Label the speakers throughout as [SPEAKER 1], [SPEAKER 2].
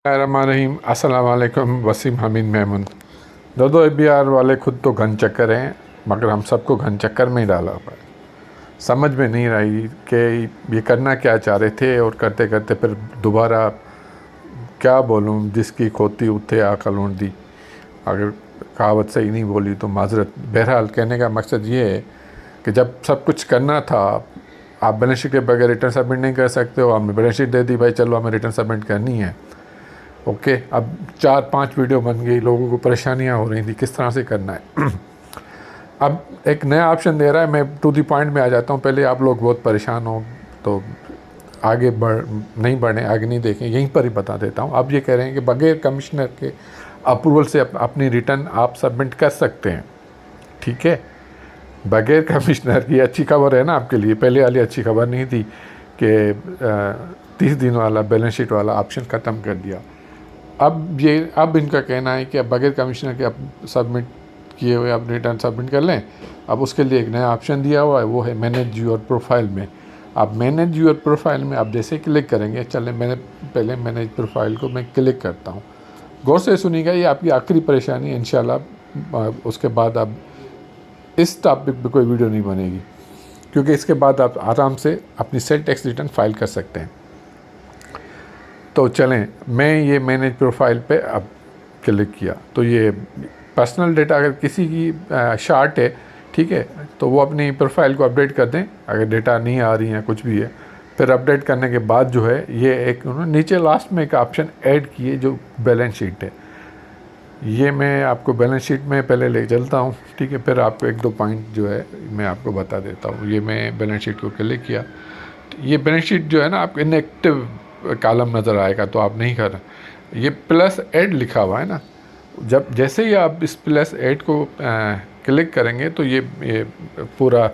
[SPEAKER 1] रहीम अस्सलाम वालेकुम। वसीम हमीद मेमन। दो ABR वाले खुद तो घन चक्कर हैं, मगर हम सबको घन चक्कर में ही डाला हुआ है। समझ में नहीं रही कि ये करना क्या चाह रहे थे, और करते करते फिर दोबारा क्या बोलूँ, जिसकी खोती उठे अकल ऊँट दी। अगर कहावत सही नहीं बोली तो माजरत। बहरहाल कहने का मकसद ये है कि जब सब कुछ करना था, आप बैलेंस शीट के बगैर रिटर्न सबमिट नहीं कर सकते हो। हमने बैलेंस शीट दे दी, भाई चलो हमें रिटर्न सबमिट करनी है। ओके, अब 4-5 वीडियो बन गई, लोगों को परेशानियां हो रही थी किस तरह से करना है। अब एक नया ऑप्शन दे रहा है। मैं टू द पॉइंट में आ जाता हूँ। पहले आप लोग बहुत परेशान हो तो आगे नहीं बढ़ें, आगे नहीं देखें, यहीं पर ही बता देता हूँ। अब ये कह रहे हैं कि बगैर कमिश्नर के अप्रूवल से अपनी रिटर्न आप सबमिट कर सकते हैं। ठीक है, बगैर कमिश्नर की। अच्छी खबर है ना आपके लिए। पहले वाली अच्छी खबर नहीं थी कि 30 दिन वाला बैलेंस शीट वाला ऑप्शन ख़त्म कर दिया। अब इनका कहना है कि अब बगैर कमिश्नर के अब सबमिट किए हुए आप रिटर्न सबमिट कर लें। अब उसके लिए एक नया ऑप्शन दिया हुआ है, वो है मैनेज योर प्रोफाइल में। अब मैनेज योर प्रोफाइल में आप जैसे क्लिक करेंगे, चलें मैंने पहले मैनेज प्रोफाइल को मैं क्लिक करता हूँ। गौर से सुनिएगा, ये आपकी आखिरी परेशानी है इंशाल्लाह। उसके बाद अब इस टॉपिक पर कोई वीडियो नहीं बनेगी, क्योंकि इसके बाद आप आराम से अपनी सेल टैक्स रिटर्न फाइल कर सकते हैं। तो चलें, मैं ये मैनेज प्रोफाइल पे अब क्लिक किया तो ये पर्सनल डेटा अगर किसी की शार्ट है, ठीक है, तो वो अपनी प्रोफाइल को अपडेट कर दें। अगर डेटा नहीं आ रही है, कुछ भी है, फिर अपडेट करने के बाद जो है ये एक उन्होंने नीचे लास्ट में एक ऑप्शन ऐड किए जो बैलेंस शीट है। ये मैं आपको बैलेंस शीट में पहले ले चलता हूँ, ठीक है, फिर आपको 1-2 पॉइंट जो है मैं आपको बता देता हूँ। ये मैं बैलेंस शीट को क्लिक किया। ये बैलेंस शीट जो है ना, आपको इनएक्टिव कॉलम नज़र आएगा, तो आप नहीं कर। ये प्लस ऐड लिखा हुआ है ना, जब जैसे ही आप इस प्लस ऐड को क्लिक करेंगे तो ये पूरा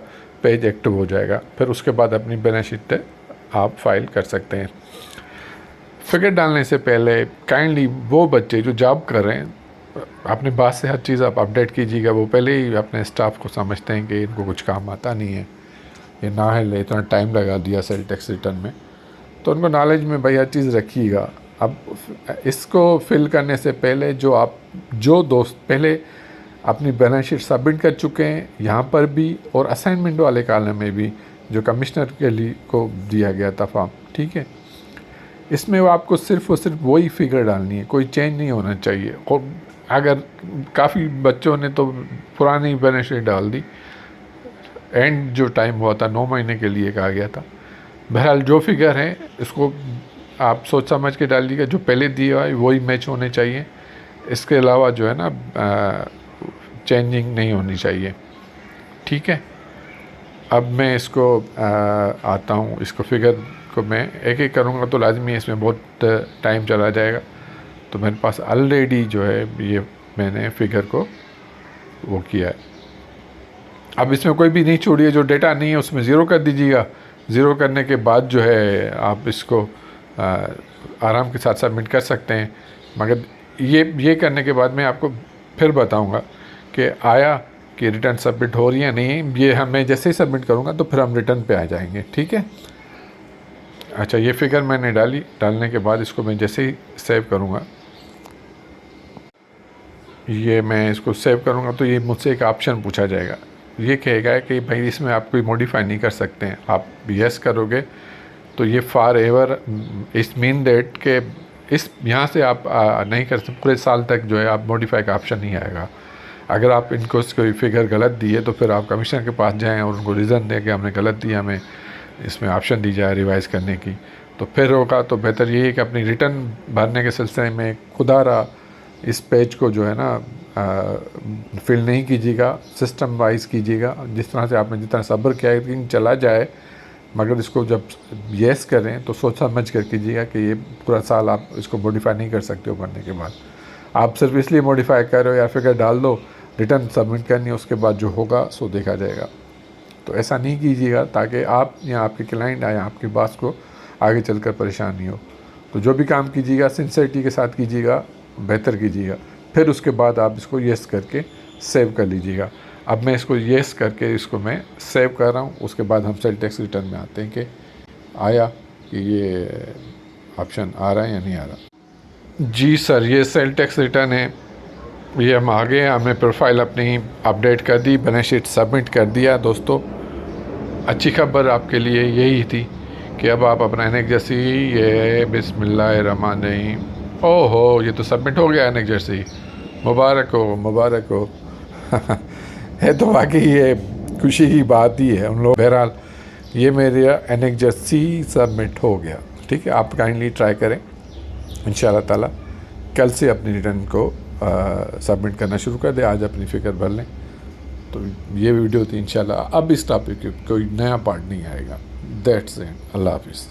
[SPEAKER 1] पेज एक्टिव हो जाएगा। फिर उसके बाद अपनी बैलेंस शीट आप फाइल कर सकते हैं। फिगर डालने से पहले काइंडली वो बच्चे जो जॉब कर रहे हैं, अपने बात से हर चीज़ आप अपडेट कीजिएगा। वो पहले ही अपने स्टाफ को समझते हैं कि इनको कुछ काम आता नहीं है, ये ना है इतना टाइम लगा दिया सेल टैक्स रिटर्न में, तो उनको नॉलेज में भाई हर चीज़ रखिएगा। अब इसको फिल करने से पहले जो दोस्त पहले अपनी बैलेंस शीट सबमिट कर चुके हैं, यहाँ पर भी और असाइनमेंट वाले कॉलम में भी जो कमिश्नर के लिए को दिया गया था फॉर्म, ठीक है, इसमें वो आपको सिर्फ़ और सिर्फ वही फिगर डालनी है, कोई चेंज नहीं होना चाहिए। और अगर काफ़ी बच्चों ने तो पुरानी बैलेंस शीट डाल दी, एंड जो टाइम हुआ था 9 महीने के लिए कहा गया था। बहरहाल जो फिगर है इसको आप सोच समझ के डालिएगा, जो पहले दिया हुआ है वही मैच होने चाहिए। इसके अलावा जो है ना चेंजिंग नहीं होनी चाहिए, ठीक है। अब मैं इसको आता हूँ, इसको फिगर को मैं एक एक करूँगा तो लाजमी इसमें बहुत टाइम चला जाएगा। तो मेरे पास ऑलरेडी जो है ये मैंने फिगर को वो किया है। अब इसमें कोई भी नहीं छोड़िए, जो डेटा नहीं है उसमें ज़ीरो कर दीजिएगा। ज़ीरो करने के बाद जो है आप इसको आराम के साथ सबमिट कर सकते हैं। मगर ये करने के बाद मैं आपको फिर बताऊंगा कि आया कि रिटर्न सबमिट हो रही है नहीं। ये मैं जैसे ही सबमिट करूंगा तो फिर हम रिटर्न पे आ जाएंगे, ठीक है। अच्छा, ये फिगर मैंने डालने के बाद इसको मैं जैसे ही सेव करूंगा, ये मैं इसको सेव करूंगा तो ये मुझसे एक ऑप्शन पूछा जाएगा। ये कहेगा कि भाई इसमें आप कोई मॉडिफाई नहीं कर सकते हैं। आप यस करोगे तो ये फॉर एवर इस मीन डेट के इस यहाँ से आप नहीं कर सकते, पूरे साल तक जो है आप मॉडिफाई का ऑप्शन नहीं आएगा। अगर आप इनको कोई फिगर गलत दी है तो फिर आप कमिश्नर के पास जाएं और उनको रीज़न दें कि हमने गलत दिया, हमें इसमें ऑप्शन दी जाए रिवाइज़ करने की। तो फिर होगा तो बेहतर यही है कि अपनी रिटर्न भरने के सिलसिले में खुदारा इस पेज को जो है ना फिल नहीं कीजिएगा, सिस्टम वाइज कीजिएगा। जिस तरह से आपने जितना सब्र किया है चला जाए, मगर इसको जब येस करें तो सोच समझ कर कीजिएगा कि ये पूरा साल आप इसको मॉडिफाई नहीं कर सकते हो। करने के बाद आप सिर्फ इसलिए मॉडिफाई कर रहे हो या फिगर डाल दो, रिटर्न सबमिट करनी है, उसके बाद जो होगा सो देखा जाएगा। तो ऐसा नहीं कीजिएगा ताकि आप या आपके क्लाइंट आए आपके पास को आगे चलकर परेशानी हो। तो जो भी काम कीजिएगा सिंसियरिटी के साथ कीजिएगा, बेहतर कीजिएगा। फिर उसके बाद आप इसको येस करके सेव कर लीजिएगा। अब मैं इसको येस करके इसको मैं सेव कर रहा हूँ। उसके बाद हम सेल टैक्स रिटर्न में आते हैं कि आया कि ये ऑप्शन आ रहा है या नहीं आ रहा। जी सर, ये सेल टैक्स रिटर्न है, ये हम आ गए, हमने प्रोफाइल अपनी अपडेट कर दी, बैलेंस शीट सबमिट कर दिया। दोस्तों, अच्छी खबर आपके लिए यही थी कि अब आप अपना एनेक जर्सी, ये बिस्मिल्लाहिर्रहमानिर्रहीम, ओहो ये तो सबमिट हो गया एनेक जर्सी, मुबारक हो मुबारक हो। है तो वाकई ये खुशी की बात ही है उन लोग। बहरहाल ये मेरा एनेक जर्सी सबमिट हो गया। ठीक है, आप काइंडली ट्राई करें, इंशाल्लाह ताला कल से अपनी रिटर्न को सबमिट करना शुरू कर दे। आज अपनी फ़िक्र भर लें। तो ये वीडियो थी, इंशाल्लाह अब इस टॉपिक पे कोई नया पार्ट नहीं आएगा। दैट्स इट, अल्लाह हाफिज़।